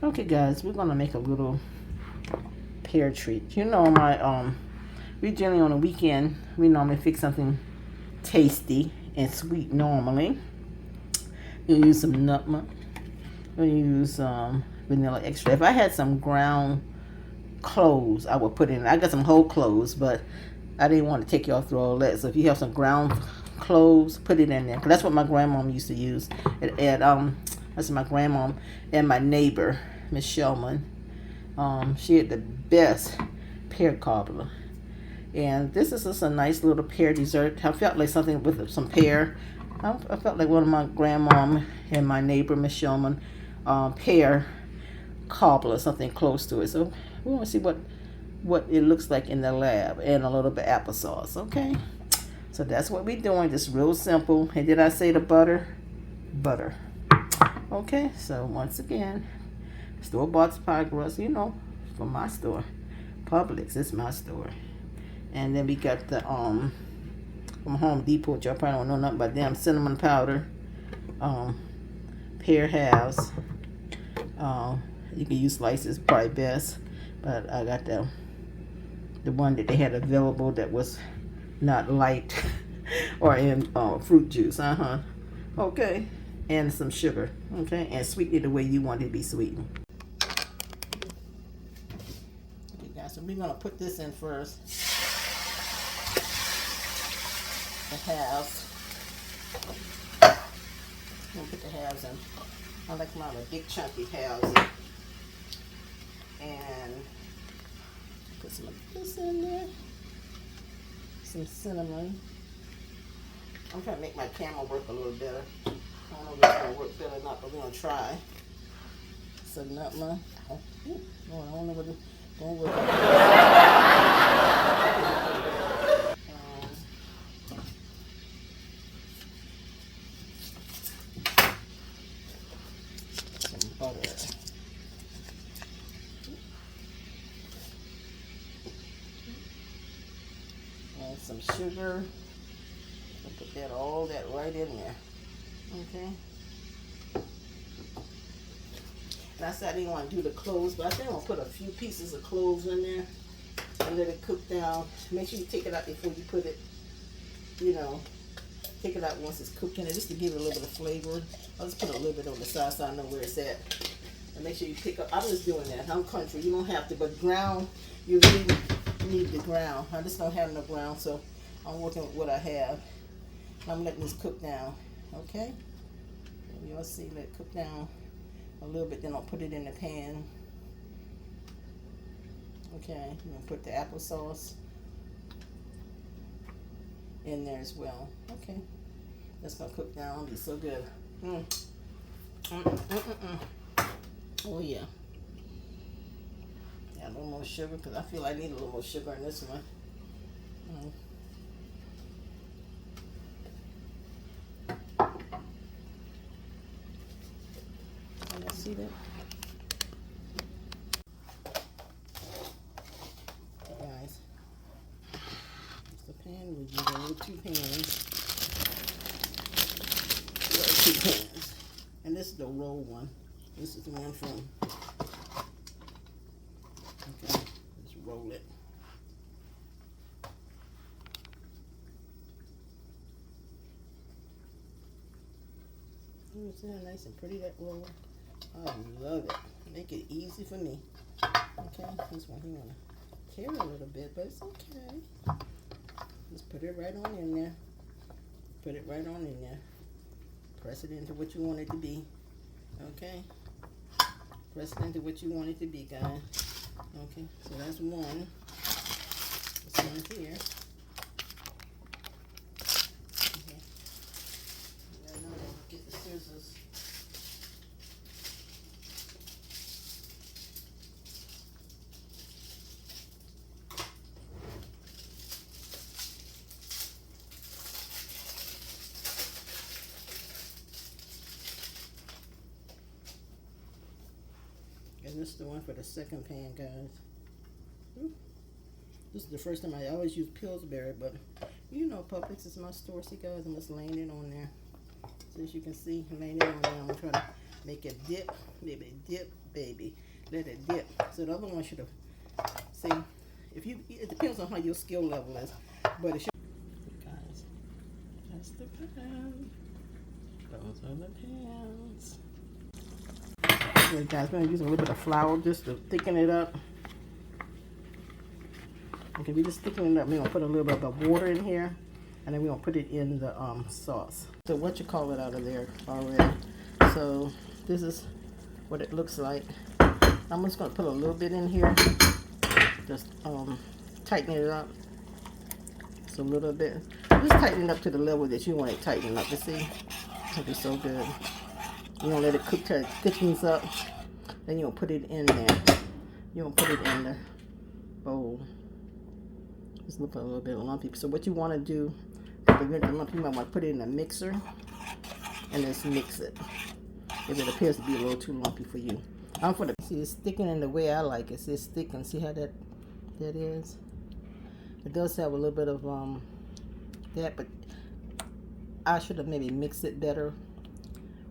Okay, guys, we're gonna make a little pear treat. You know, we generally on the weekend we normally fix something tasty and sweet. Normally, we'll use some nutmeg. We'll use vanilla extract. If I had some ground cloves, I would put in. I got some whole cloves, but I didn't want to take y'all through all that. So if you have some ground cloves, put it in there. Cause that's what my grandmom used to use. That's my grandmom and my neighbor, Miss Shellman. She had the best pear cobbler. And this is just a nice little pear dessert. I felt like something with some pear. I felt like one of my grandmom and my neighbor, Miss Shellman, pear cobbler, something close to it. So we want to see what it looks like in the lab, and a little bit of applesauce. Okay, so that's what we're doing. Just real simple. And did I say the butter? Butter. Okay, so once again, store-bought pie crust, you know, from my store. Publix, it's my store. And then we got the from Home Depot, y'all probably don't know nothing about them. Cinnamon powder, pear halves. You can use slices, probably best, but I got the one that they had available that was not light or in fruit juice. Okay, and some sugar. Okay, and sweeten it the way you want it to be sweetened. Okay, guys, so we're gonna put this in first. The halves. I'm gonna put the halves in. I like mine with big chunky halves. And put some of this in there. Some cinnamon. I'm trying to make my camera work a little better. I don't know if it's gonna work better or not, but we're gonna try. Some nutmeg. Oh, no, I don't know what it's gonna work. Butter and some sugar. I'll put all that right in there. Okay. And I said I didn't want to do the cloves, but I think I'm gonna put a few pieces of cloves in there and let it cook down. Make sure you take it out before you put it. You know, take it out once it's cooked in it, just to give it a little bit of flavor. I'll just put a little bit on the side so I know where it's at. And make sure you pick up. I'm just doing that. I'm country. You don't have to, but ground, you really need the ground. I just don't have no ground, so I'm working with what I have. I'm letting this cook down. Okay? You'll see, let it cook down a little bit, then I'll put it in the pan. Okay, I'm gonna put the applesauce in there as well. Okay, that's gonna cook down. It'll be so good. Oh yeah. Yeah, a little more sugar because I feel I need a little more sugar in this one. Can you see that? Okay, guys. It's the pan. We use a little 2 pans. Little 2 pans. And this is the roll one. This is the one from. Okay, let's roll it. See how nice and pretty that roll? I love it. Make it easy for me. Okay, this one here wanna carry a little bit, but it's okay. Just put it right on in there. Put it right on in there. Press it into what you want it to be. Okay. Press it into what you want it to be, guys. Okay, so that's one. This one here. Okay. Now get the scissors. And this is the one for the second pan, guys. This is the first time. I always use Pillsbury, but you know Publix is my store. See, guys, I'm just laying it on there. So as you can see, I'm laying it on there. I'm trying to Make it dip, baby, dip, baby. Let it dip. So the other one should have, see, it depends on how your skill level is, but it should. Guys, that's the pan. Those are the pans. Okay, guys, we're gonna use a little bit of flour just to thicken it up. Okay, we just thicken it up. We're gonna put a little bit of water in here, and then we're gonna put it in the sauce. So what you call it out of there already. So this is what it looks like. I'm just gonna put a little bit in here, just tighten it up. Just a little bit. Just tighten it up to the level that you want it tightened up. You see, it'll be so good. You don't let it cook till it thickens up. Then you'll put it in there. You'll put it in the bowl. Just look a little bit lumpy. So what you want to do to prevent the lumpy, you might want to put it in a mixer and just mix it. If it appears to be a little too lumpy for you. See, it's thickening the way I like it. See, it's thickened. See how that is? It does have a little bit of that, but I should have maybe mixed it better.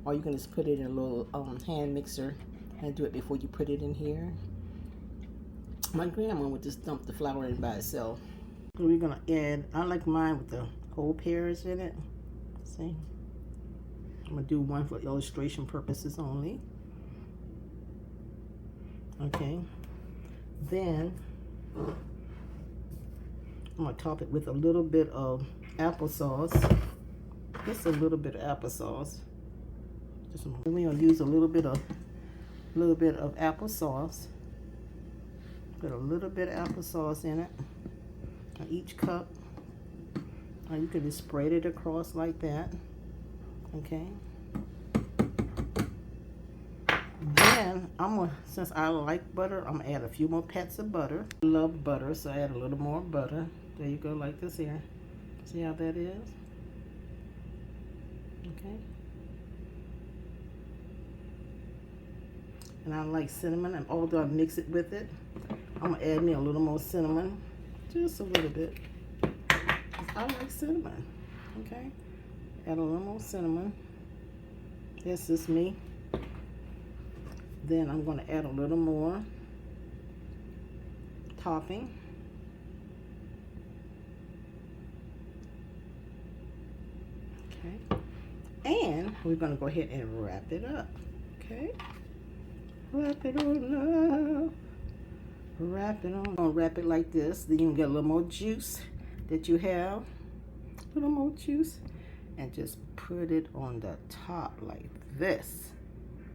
Or you can just put it in a little hand mixer and do it before you put it in here. My grandma would just dump the flour in by itself. So we're gonna add, I like mine with the whole pears in it. See? I'm gonna do one for illustration purposes only. Okay. Then I'm gonna top it with a little bit of applesauce. Just a little bit of applesauce. Then we're gonna use a little bit of applesauce. Put a little bit of applesauce in it. Each cup. Now you can just spread it across like that. Okay. Then since I like butter, I'm gonna add a few more pats of butter. I love butter, so I add a little more butter. There you go, like this here. See how that is? Okay. And I like cinnamon, and although I mix it with it, I'm gonna add me a little more cinnamon, just a little bit. I like cinnamon. Okay. Add a little more cinnamon. This is me. Then I'm going to add a little more topping. Okay. And we're going to go ahead and wrap it up. Okay. Wrap it on up. Wrap it on. I'm going to wrap it like this. Then you can get a little more juice that you have. A little more juice. And just put it on the top like this.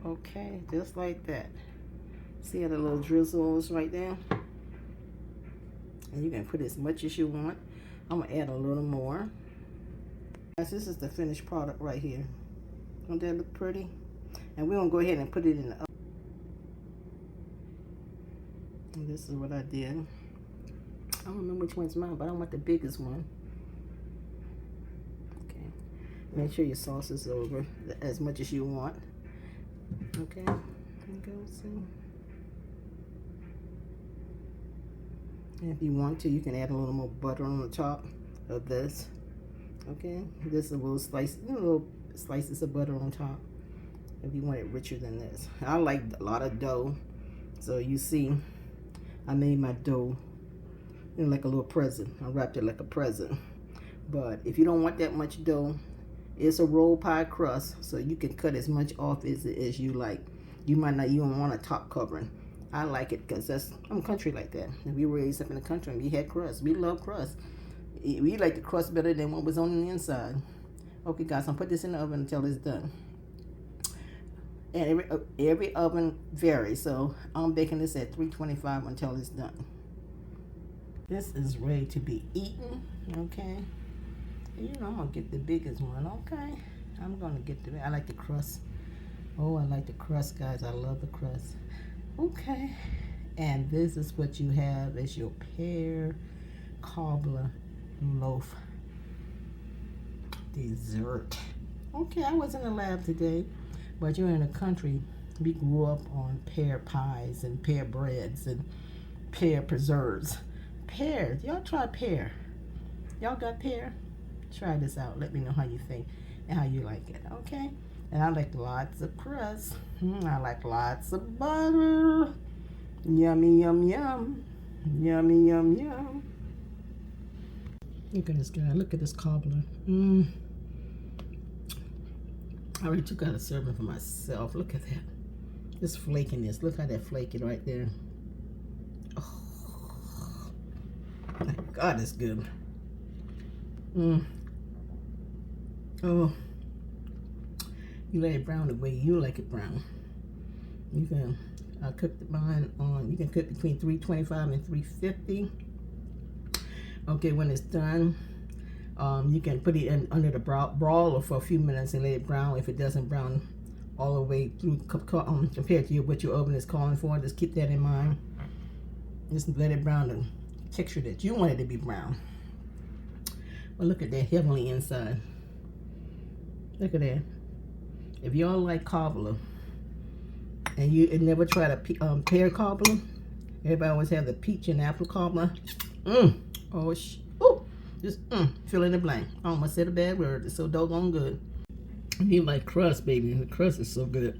Okay, just like that. See how the little drizzle is right there? And you can put as much as you want. I'm gonna add a little more. Guys, this is the finished product right here. Don't that look pretty? And we're gonna go ahead and put it in the oven. And this is what I did. I don't remember which one's mine, but I want the biggest one. Okay. Make sure your sauce is over as much as you want. Okay, there you go, see. And if you want to, you can add a little more butter on the top of this. Okay, this is a little slice, little slices of butter on top. If you want it richer than this. I like a lot of dough. So you see, I made my dough like a little present. I wrapped it like a present. But if you don't want that much dough, it's a roll pie crust, so you can cut as much off as you like. You might not even want a top covering. I like it because I'm country like that. And we were raised up in the country and we had crust. We love crust. We like the crust better than what was on the inside. Okay, guys, I'll put this in the oven until it's done. And every oven varies, so I'm baking this at 325 until it's done. This is ready to be eaten. Okay. You know, I'm gonna get the biggest one. Okay, I'm gonna get I like the crust. Oh, I like the crust, guys. I love the crust. Okay, and this is what you have as your pear cobbler loaf dessert. Okay, I was in the lab today, but you're in the country. We grew up on pear pies and pear breads and pear preserves. Pears, y'all try pear. Y'all got pear? Try this out. Let me know how you think and how you like it. Okay. And I like lots of crust. I like lots of butter. Yummy, yum, yum. Yummy, yum, yum. Look at this guy. Look at this cobbler. I already took out a serving for myself. Look at that. This flakiness. Look how that flaking right there. Oh, my God, it's good. Oh, you let it brown the way you like it brown. You can cook the mine on. You can cook between 325 and 350. Okay, when it's done, you can put it in under the broiler for a few minutes and let it brown. If it doesn't brown all the way through compared to what your oven is calling for, just keep that in mind. Just let it brown the texture that you want it to be brown. But look at that heavenly inside. Look at that. If y'all like cobbler and you never tried a pear cobbler, everybody always have the peach and apple cobbler. Oh, just fill in the blank. I almost said a bad word. It's so doggone good. You like crust, baby. The crust is so good.